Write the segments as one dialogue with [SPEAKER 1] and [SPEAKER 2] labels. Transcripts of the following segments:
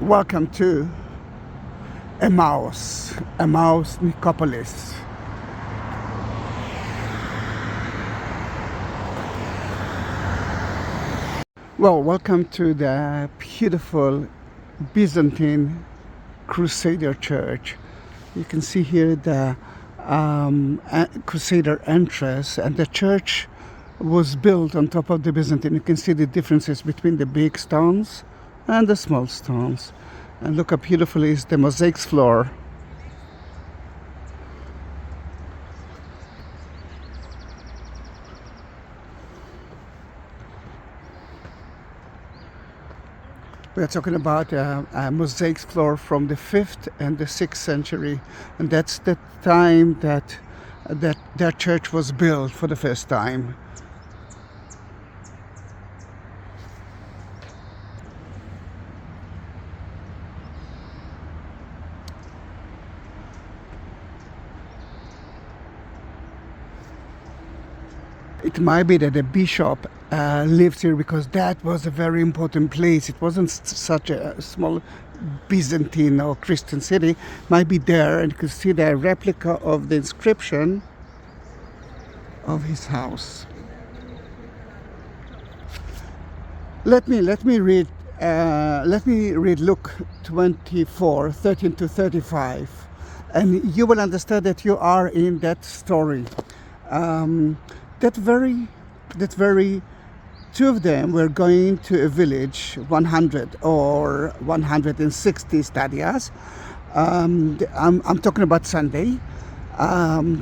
[SPEAKER 1] Welcome to Emmaus, Nicopolis. Well, welcome to the beautiful Byzantine Crusader Church. You can see here the Crusader entrance, and the church was built on top of the Byzantine. You can see the differences between the big stones and the small stones. And look how beautiful is the mosaics floor. We are talking about a mosaics floor from the 5th and the 6th century, and that's the time that church was built for the first time. It might be that the bishop lived here because that was a very important place. It wasn't such a small Byzantine or Christian city. It might be there, and you can see the replica of the inscription of his house. Let me read Luke 24:13 to 35, and you will understand that you are in that story. That very two of them were going to a village 100 or 160 stadias. I'm talking about Sunday.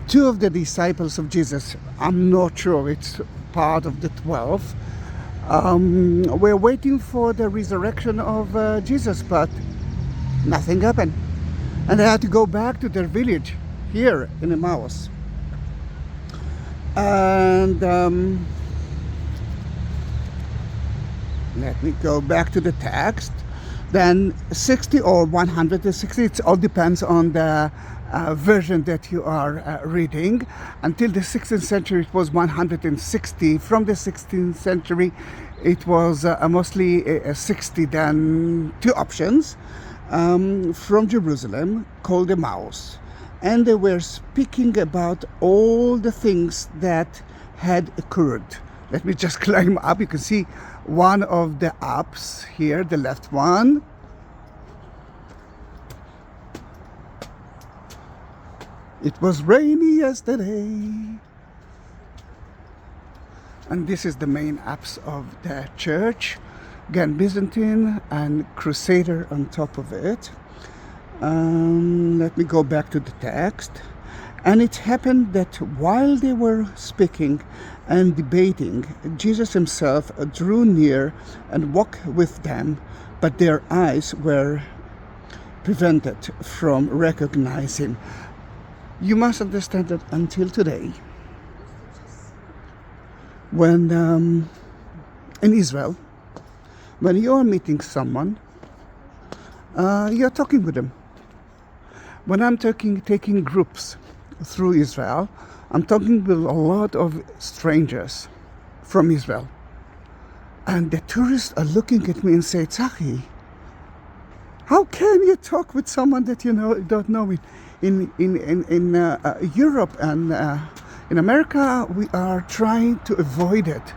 [SPEAKER 1] Two of the disciples of Jesus, I'm not sure it's part of the 12, were waiting for the resurrection of Jesus, but nothing happened. And they had to go back to their village here in Emmaus. And let me go back to the text. Then 60 or 160, it all depends on the version that you are reading. Until the 16th century, it was 160. From the 16th century, it was mostly 60. Then two options from Jerusalem called Emmaus. And they were speaking about all the things that had occurred. Let me just climb up. You can see one of the ups here, the left one. It was rainy yesterday. And this is the main apse of the church. Again, Byzantine and Crusader on top of it. Let me go back to the text. And it happened that while they were speaking and debating, Jesus himself drew near and walked with them, but their eyes were prevented from recognizing. You must understand that until today, when in Israel, when you are meeting someone, you're talking with them. When I'm taking groups through Israel, I'm talking with a lot of strangers from Israel. And the tourists are looking at me and say, Zahi, how can you talk with someone that you don't know? In Europe and in America, we are trying to avoid it.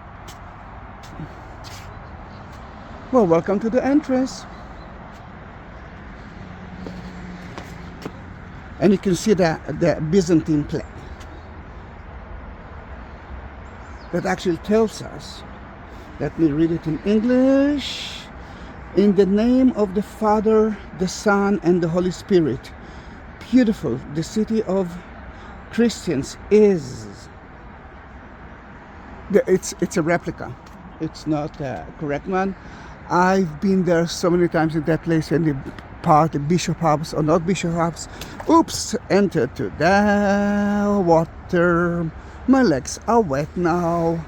[SPEAKER 1] Well, welcome to the entrance. And you can see the Byzantine plaque that actually tells us, let me read it in English, in the name of the Father, the Son, and the Holy Spirit. Beautiful, the city of Christians is. It's a replica. It's not a correct one. I've been there so many times in that place, and the bishop house or not bishop house. Oops, entered to the water. My legs are wet now.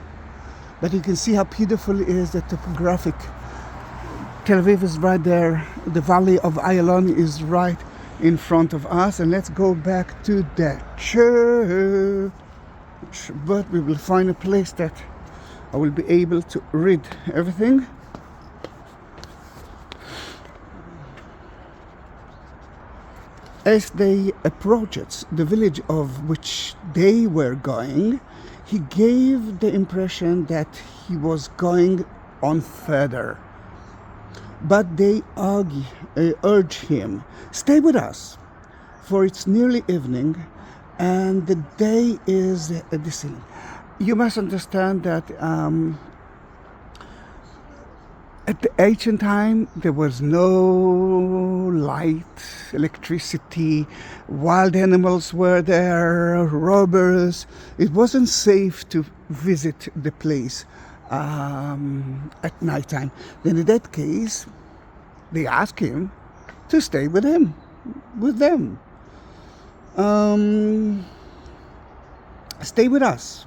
[SPEAKER 1] But you can see how beautiful it is, the topographic. Tel Aviv is right there. The valley of Ayalon is right in front of us. And let's go back to the church. But we will find a place that I will be able to read everything. As they approached the village of which they were going, he gave the impression that he was going on further. But they urged him, "Stay with us, for it's nearly evening, and the day is descending." You must understand that at the ancient time, there was no light, electricity, wild animals were there, robbers. It wasn't safe to visit the place at night time. Then in that case, they asked him to stay with them. Stay with us,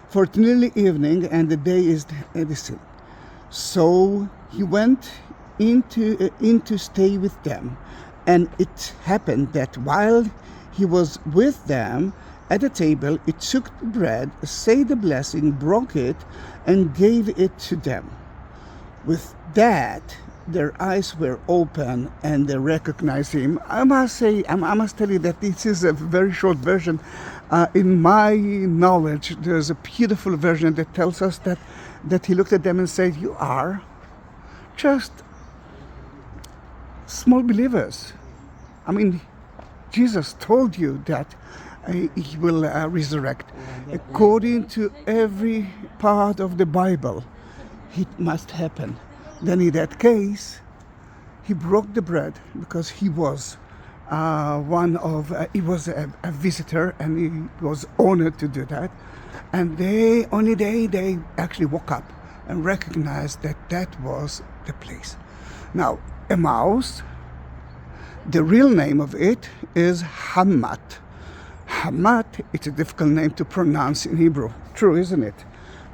[SPEAKER 1] for it's nearly evening and the day is descending. So he went in to stay with them, and it happened that while he was with them at the table, he took the bread, said the blessing, broke it, and gave it to them. With that, their eyes were open and they recognized him. I must tell you that this is a very short version. In my knowledge, there's a beautiful version that tells us that he looked at them and said, "You are just small believers. I mean, Jesus told you that he will resurrect. According to every part of the Bible, it must happen." Then in that case, he broke the bread because he was he was a visitor, and he was honored to do that. And they actually woke up and recognized that was the place. Now, Emmaus, the real name of it is Hamat. Hamat, it's a difficult name to pronounce in Hebrew. True, isn't it?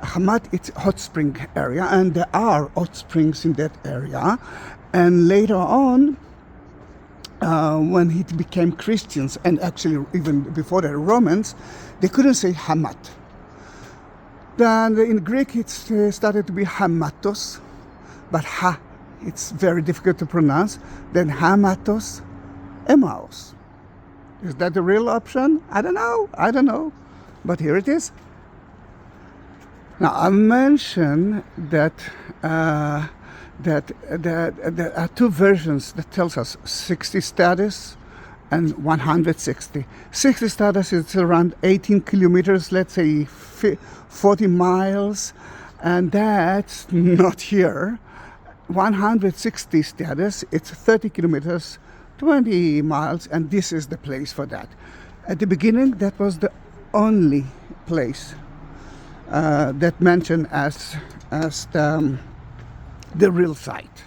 [SPEAKER 1] Hamat, it's a hot spring area, and there are hot springs in that area. And later on, when it became Christians, and actually even before the Romans, they couldn't say Hamat. Then in Greek it started to be Hamatos, but it's very difficult to pronounce. Then Hamatos, Emmaus. Is that the real option? I don't know, but here it is. Now I mentioned that there are two versions that tells us 60 stadia and 160. 60 stadia is around 18 kilometers, let's say 40 miles, and that's not here. 160 stadia, it's 30 kilometers, 20 miles, and this is the place for that. At the beginning, that was the only place that mentioned as the real site.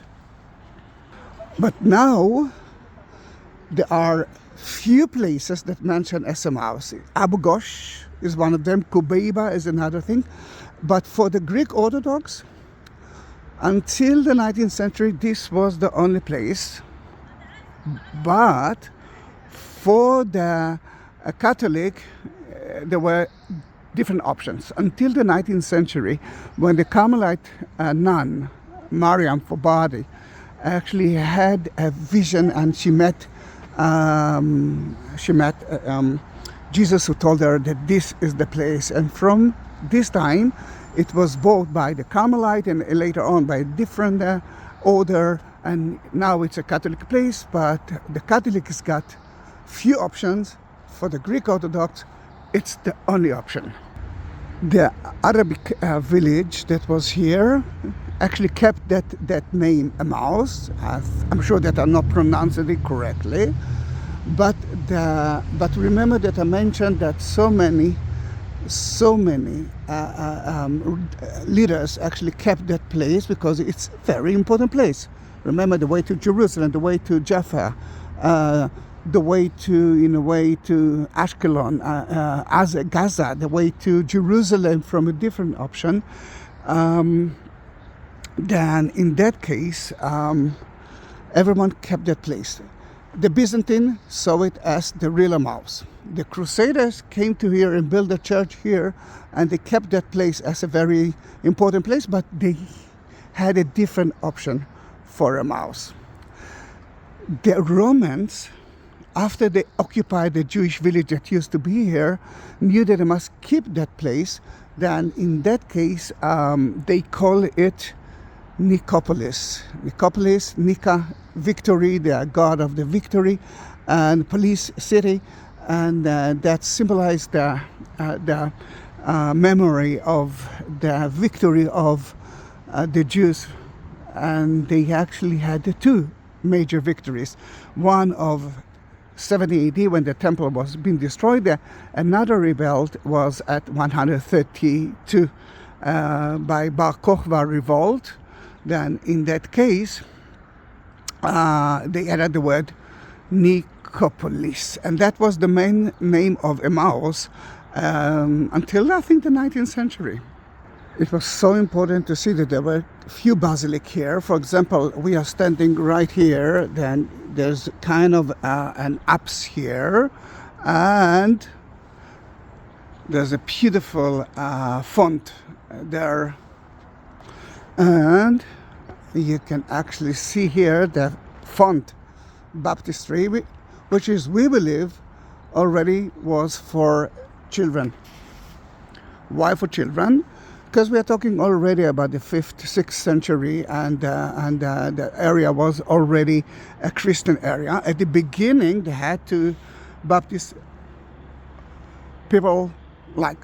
[SPEAKER 1] But now there are few places that mention as Emmaus. Abu Ghosh is one of them. Kubeiba is another thing. But for the Greek Orthodox, until the 19th century, this was the only place. But for the Catholic, there were different options. Until the 19th century, when the Carmelite nun, Mariam Fobadi, actually had a vision, and she met Jesus, who told her that this is the place. And from this time, it was bought by the Carmelite and later on by a different order. And now it's a Catholic place, but the Catholics got few options. For the Greek Orthodox, it's the only option. The Arabic village that was here actually kept that name Emmaus. I'm sure that I'm not pronouncing it correctly, but remember that I mentioned that so many leaders actually kept that place because it's a very important place. Remember the way to Jerusalem, the way to Jaffa, the way to Ashkelon, Gaza, the way to Jerusalem from a different option. Then in that case, everyone kept that place. The Byzantine saw it as the real Emmaus. The Crusaders came to here and built a church here, and they kept that place as a very important place, but they had a different option for Emmaus. The Romans after they occupied the Jewish village that used to be here, knew that they must keep that place, then in that case, they call it Nicopolis. Nicopolis, Nika, victory, the god of the victory, and police city, and that symbolized the memory of the victory of the Jews. And they actually had two major victories. One of 70 AD when the temple was being destroyed. Another revolt was at 132 by Bar Kokhba revolt. Then in that case, they added the word Nicopolis. And that was the main name of Emmaus until I think the 19th century. It was so important to see that there were few basilic here. For example, we are standing right here, then there's kind of an apse here, and there's a beautiful font there. And you can actually see here the font baptistry, which is, we believe, already was for children. Why for children? Because we are talking already about the 5th, 6th century, and the area was already a Christian area. At the beginning, they had to baptize people like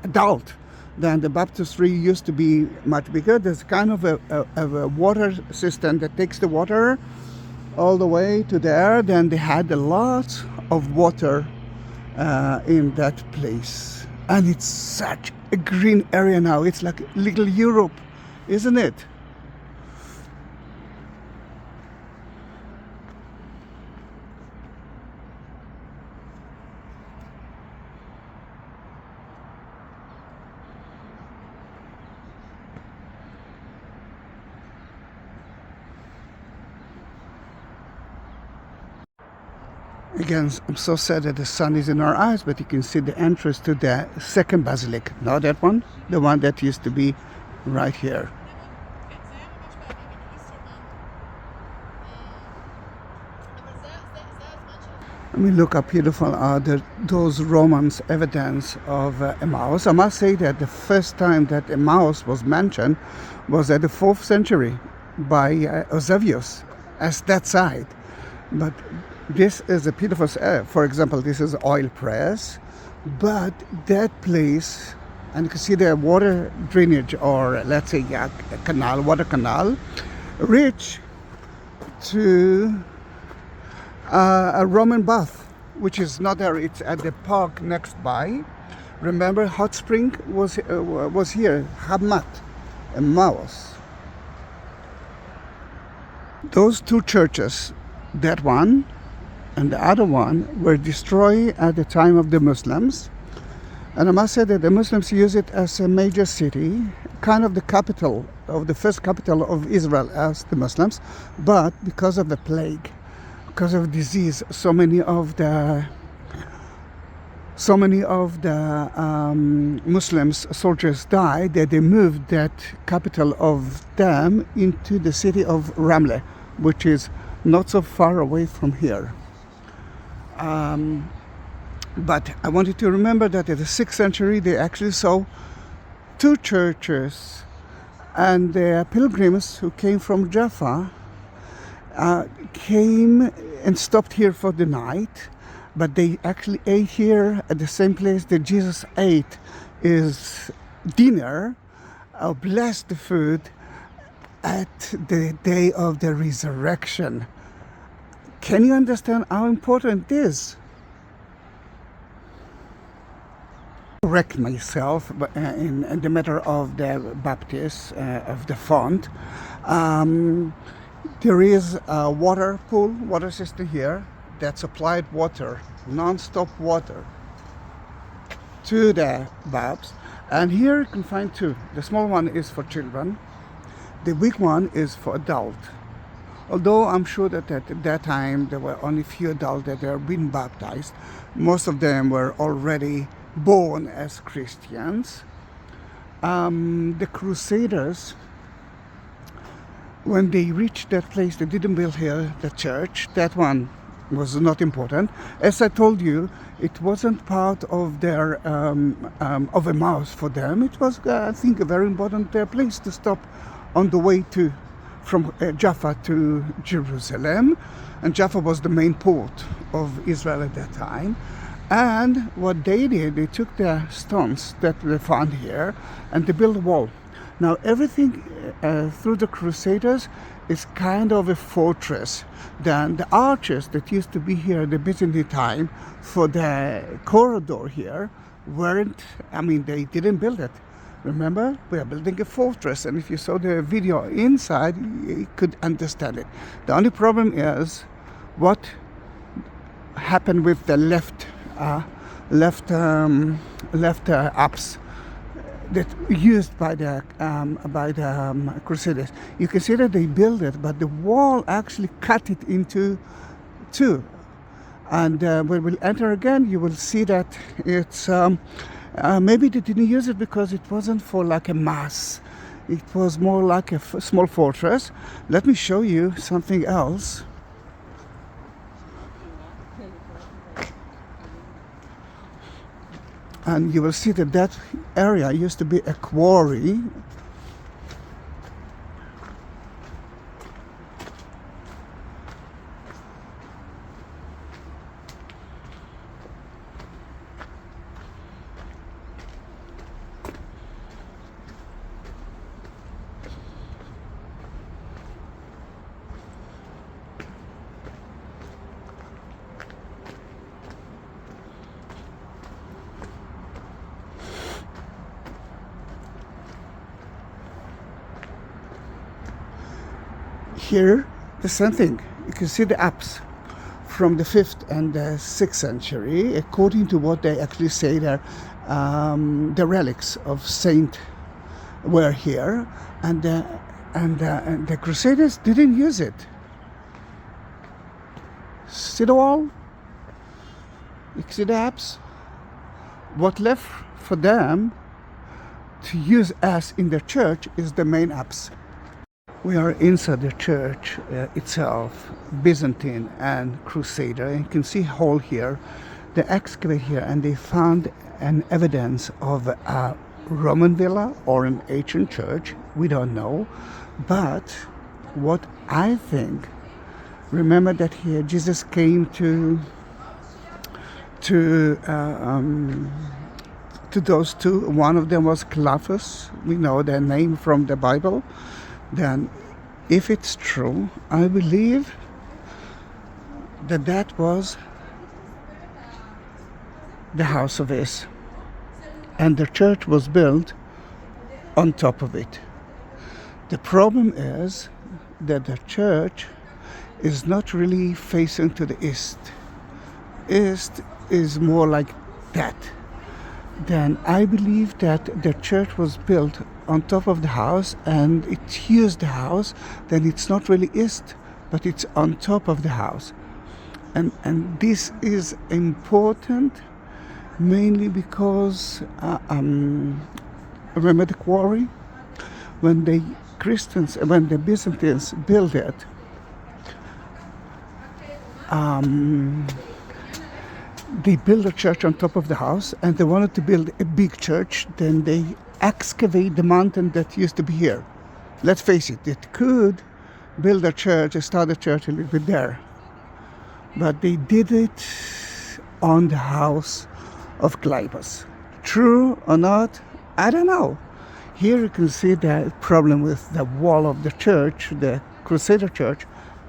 [SPEAKER 1] adult. Then the baptistry used to be much bigger. There's kind of a water system that takes the water all the way to there. Then they had a lot of water in that place. And it's such a green area now. It's like little Europe, isn't it? Again, I'm so sad that the sun is in our eyes, but you can see the entrance to the second basilic. Not that one, the one that used to be right here. I mean, look how beautiful are those Romans evidence of Emmaus. I must say that the first time that Emmaus was mentioned was at the 4th century by Eusebius as that site. But this is a beautiful, for example, this is oil press, but that place, and you can see the water drainage, or let's say a canal, water canal, reach to a Roman bath, which is not there, it's at the park next by. Remember, hot spring was here, Hammat, Emmaus. Those two churches, that one and the other one, were destroyed at the time of the Muslims. And I must say that the Muslims use it as a major city, kind of the capital of the first capital of Israel as the Muslims. But because of the plague, because of disease, so many of the Muslims soldiers died, that they moved that capital of them into the city of Ramleh, which is not so far away from here. But I want you to remember that in the 6th century they actually saw two churches, and the pilgrims who came from Jaffa came and stopped here for the night, but they actually ate here at the same place that Jesus ate his dinner, blessed the food at the day of the resurrection. Can you understand how important it is? Correct myself in the matter of the Baptist, of the font. There is a water pool, water system here that supplied water, non-stop water to the Babs. And here you can find two. The small one is for children. The big one is for adult. Although I'm sure that at that time there were only few adults that were being baptized. Most of them were already born as Christians. The Crusaders, when they reached that place, they didn't build here the church. That one was not important. As I told you, it wasn't part of their of Emmaus for them. It was, I think, a very important place to stop on the way from Jaffa to Jerusalem, and Jaffa was the main port of Israel at that time. And what they did, they took the stones that they found here and they built a wall. Now everything through the Crusaders is kind of a fortress. Then the arches that used to be here at the Byzantine time for the corridor here they didn't build it. Remember, we are building a fortress, and if you saw the video inside, you could understand it. The only problem is what happened with the left apse that used by the Crusaders. You can see that they built it, but the wall actually cut it into two. And when we'll enter again, you will see that it's maybe they didn't use it because it wasn't for like a mass. It was more like a small fortress. Let me show you something else. And you will see that that area used to be a quarry. Here, the same thing. You can see the apse from the 5th and the 6th century, according to what they actually say there. The relics of Saint were here, and the Crusaders didn't use it. See the wall? You see the apse? What left for them to use as in their church is the main apse. We are inside the church itself, Byzantine and Crusader. You can see a hole here. They excavate here and they found an evidence of a Roman villa or an ancient church. We don't know. But what I think, remember that here Jesus came to those two. One of them was Cleopas. We know their name from the Bible. Then, if it's true, I believe that that was the house of Is, and the church was built on top of it. The problem is that the church is not really facing to the east. East is more like that. Then I believe that the church was built on top of the house and it used the house. Then it's not really east, but it's on top of the house. And this is important mainly because remember the quarry? When the Byzantines built it, they built a church on top of the house and they wanted to build a big church. Then they excavate the mountain that used to be here. Let's face it, it could build a church, start a church a little bit there. But they did it on the house of Cleopas. True or not, I don't know. Here you can see the problem with the wall of the church, the Crusader church,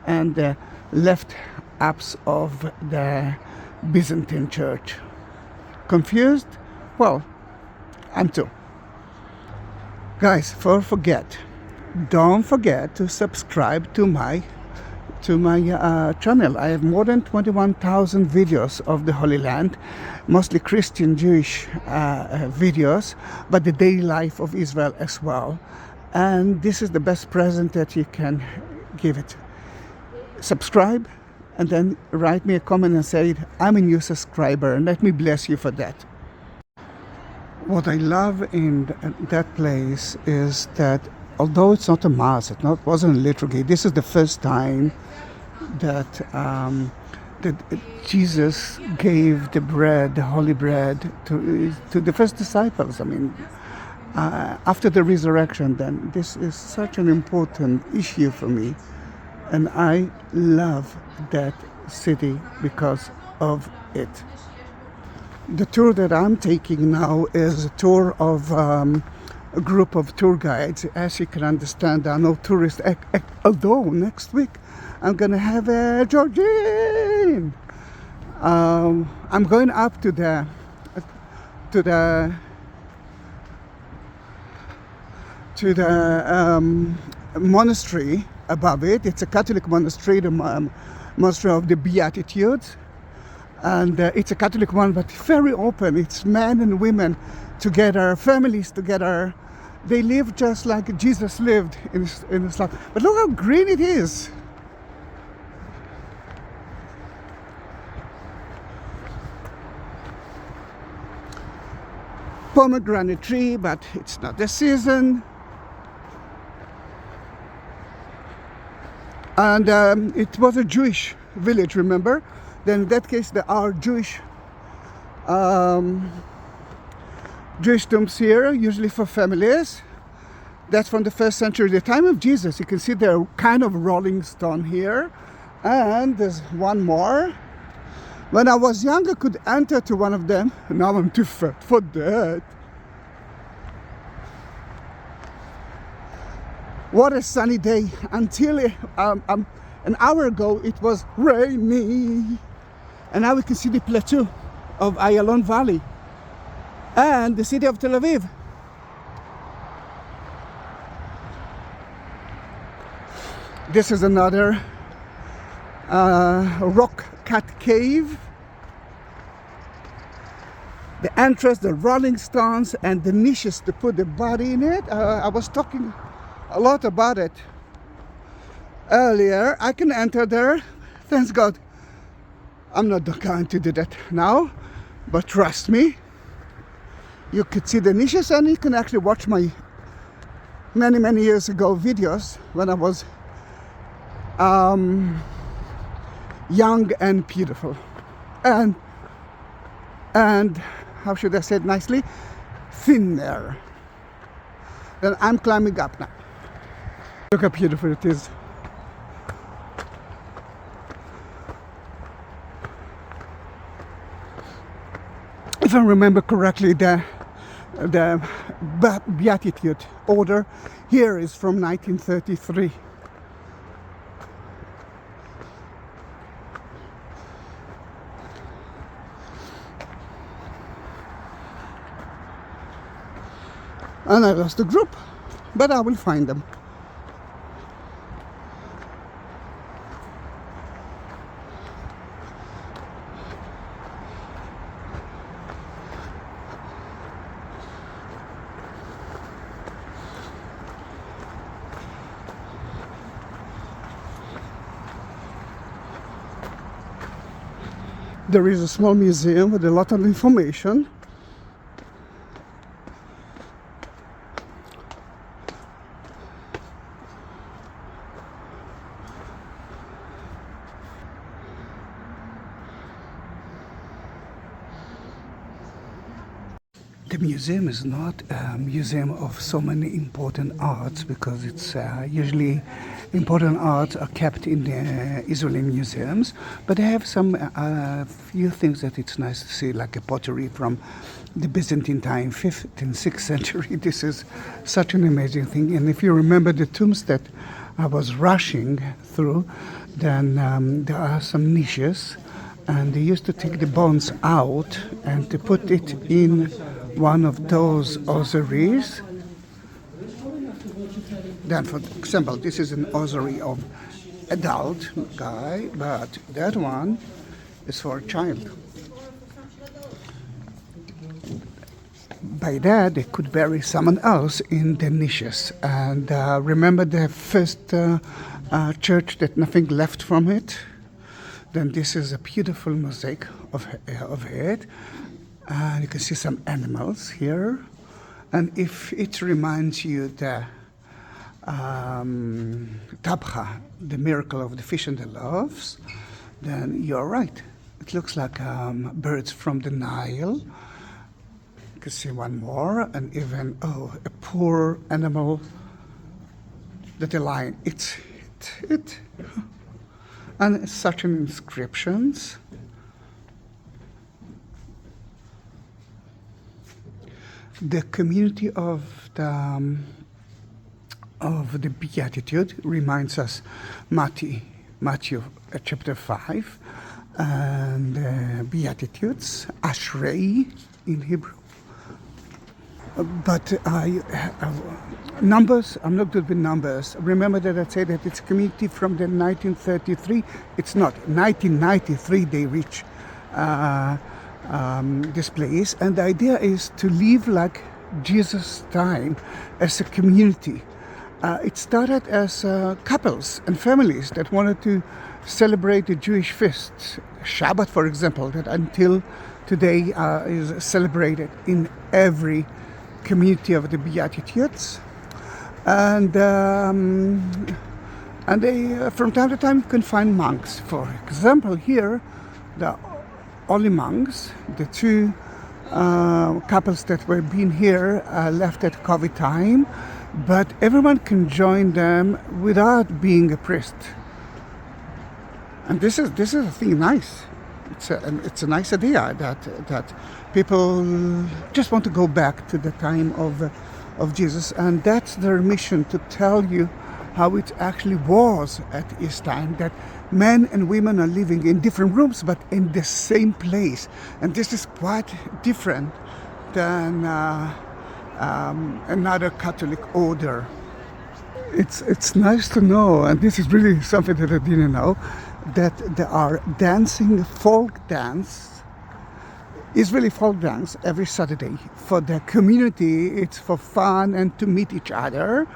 [SPEAKER 1] and the left apse of the Byzantine church. Confused? Well, I'm too. Guys, don't forget to subscribe to my channel. I have more than 21,000 videos of the Holy Land, mostly Christian, Jewish videos, but the daily life of Israel as well. And this is the best present that you can give it. Subscribe, and then write me a comment and say, I'm a new subscriber, and let me bless you for that. What I love in that place is that although it's not a mass, wasn't a liturgy, this is the first time that that Jesus gave the bread, the holy bread, to the first disciples. I mean, after the resurrection, then this is such an important issue for me, and I love that city because of it. The tour that I'm taking now is a tour of a group of tour guides. As you can understand, there are no tourists, although next week I'm gonna have a Georgian. I'm going up to the monastery above it. It's a Catholic monastery, the monastery of the Beatitudes, and it's a Catholic one, but very open. It's men and women together, families together. They live just like Jesus lived in his life. But look how green it is. Pomegranate tree, but it's not the season. And it was a Jewish village, remember? Then in that case, there are Jewish tombs here, usually for families. That's from the 1st century, the time of Jesus. You can see the kind of rolling stone here. And there's one more. When I was young, I could enter to one of them. Now I'm too fat for that. What a sunny day. Until an hour ago, it was rainy. And now we can see the plateau of Ayalon Valley and the city of Tel Aviv. This is another rock-cut cave. The entrance, the rolling stones, and the niches to put the body in it. I was talking a lot about it earlier. I can enter there. Thanks God. I'm not going to do that now, but trust me, you could see the niches, and you can actually watch my many years ago videos when I was young and beautiful, and how should I say it nicely, thinner. Then I'm climbing up now. Look how beautiful it is. If I remember correctly, the Beatitude order here is from 1933. And I lost the group, but I will find them. There is a small museum with a lot of information. The museum is not a museum of so many important arts, because it's usually important arts are kept in the Israeli museums, but they have some few things that it's nice to see, like a pottery from the Byzantine time, 5th and 6th century. This is such an amazing thing. And if you remember the tombs that I was rushing through, then there are some niches, and they used to take the bones out and to put it in one of those ossuaries. Then, for example, this is an ossuary of adult guy, but that one is for a child. By that, they could bury someone else in the niches. And remember the first church that nothing left from it? Then this is a beautiful mosaic of it. And you can see some animals here. And if it reminds you the Tabcha, the miracle of the fish and the loaves, then you're right. It looks like birds from the Nile. You can see one more, and even, a poor animal that a lion eats it. And certain inscriptions. The community of the Beatitude reminds us Matthew chapter 5, and Beatitudes, Ashrei in Hebrew. But numbers, I'm not good with numbers. Remember that I said that it's a community from the 1933. It's not. 1993 they reach this place. And the idea is to live like Jesus' time as a community. It started as couples and families that wanted to celebrate the Jewish feasts. Shabbat, for example, that until today is celebrated in every community of the Beatitudes, and they from time to time you can find monks. For example, here the only monks, the two couples that were being here left at COVID time, but everyone can join them without being a priest. And this is a thing nice. It's a nice idea that people just want to go back to the time of Jesus, and that's their mission, to tell you how it actually was at his time, that men and women are living in different rooms but in the same place. And this is quite different than another Catholic order. It's nice to know, and this is really something that I didn't know, that there are dancing, folk dance, Israeli folk dance every Saturday. For the community, it's for fun and to meet each other.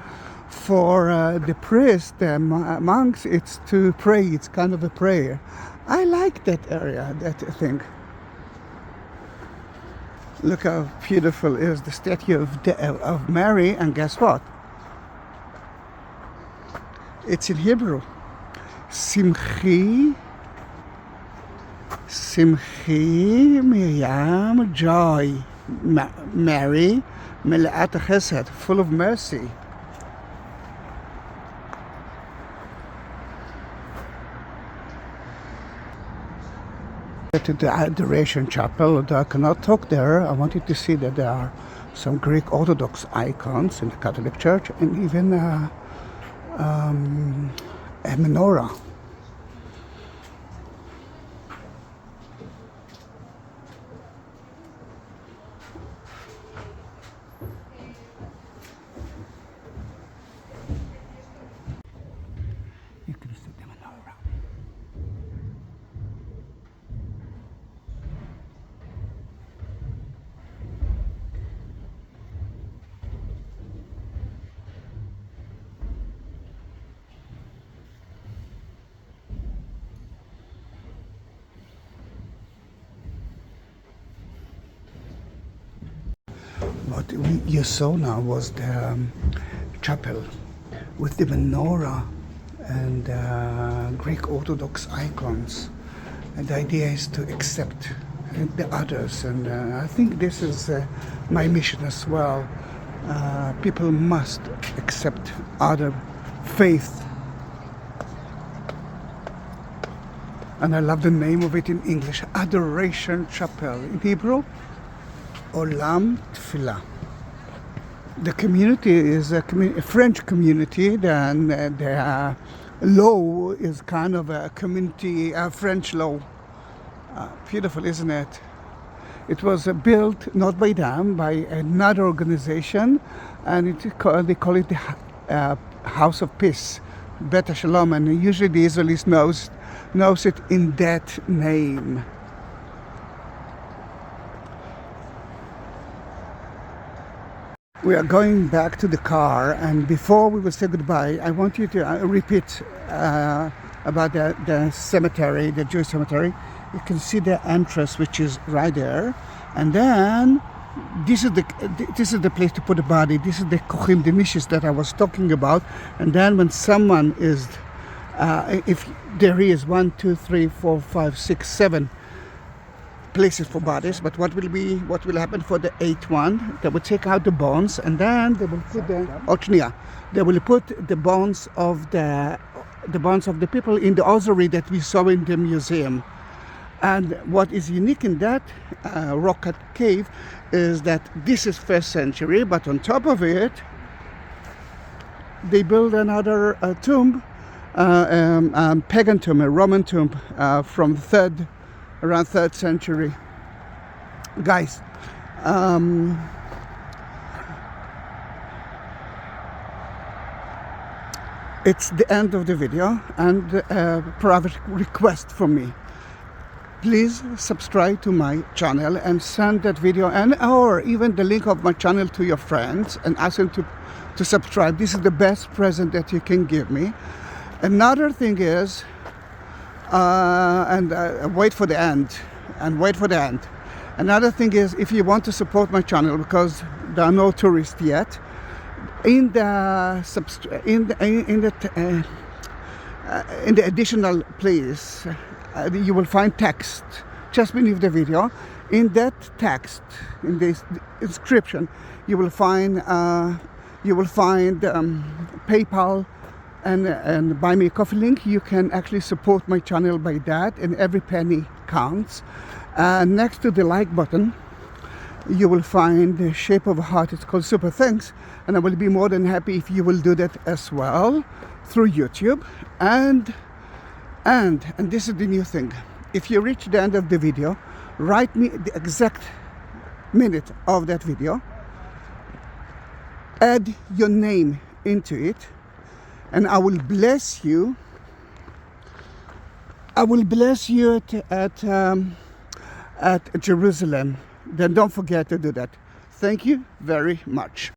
[SPEAKER 1] For the priests, the monks, it's to pray. It's kind of a prayer. I like that area, that thing. Look how beautiful is the statue of Mary, and guess what? It's in Hebrew. Simchi, Miriam, joy. Mary, Meleat Chesed, full of mercy. To the Adoration Chapel, although I cannot talk there, I wanted to see that there are some Greek Orthodox icons in the Catholic Church, and even a menorah. You can see the menorah. What you saw now was the chapel with the menorah and Greek Orthodox icons. And the idea is to accept the others, and I think this is my mission as well. People must accept other faith. And I love the name of it in English, Adoration Chapel. In Hebrew, Olam Tfilah. The community is a French community, then the law is kind of a community, French law. Beautiful, isn't it? It was built not by them, by another organization, and they call it the House of Peace, Bet Shalom, and usually the Israelis knows it in that name. We are going back to the car, and before we will say goodbye, I want you to repeat about the cemetery, the Jewish cemetery. You can see the entrance, which is right there, and then this is the place to put the body. This is the kochim, the niches that I was talking about. And then when someone is If there is 1, 2, 3, 4, 5, 6, 7 places for bodies, but what will happen for the 8th one? They will take out the bones, and then they will put they will put the bones of the people in the ossuary that we saw in the museum. And what is unique in that rock cut cave is that this is 1st century, but on top of it they build another tomb, pagan tomb, a Roman tomb from around 3rd century. Guys, it's the end of the video, and a private request from me. Please subscribe to my channel and send that video or even the link of my channel to your friends and ask them to subscribe. This is the best present that you can give me. Another thing is, wait for the end. Another thing is, if you want to support my channel, because there are no tourists yet, in the additional place, you will find text just beneath the video. In that text, in this inscription, you will find PayPal and buy me a coffee link. You can actually support my channel by that, and every penny counts. Next to the like button, you will find the shape of a heart. It's called Super Thanks, and I will be more than happy if you will do that as well through YouTube. And this is the new thing. If you reach the end of the video, write me the exact minute of that video, add your name into it, and I will bless you. I will bless you at Jerusalem. Then don't forget to do that. Thank you very much.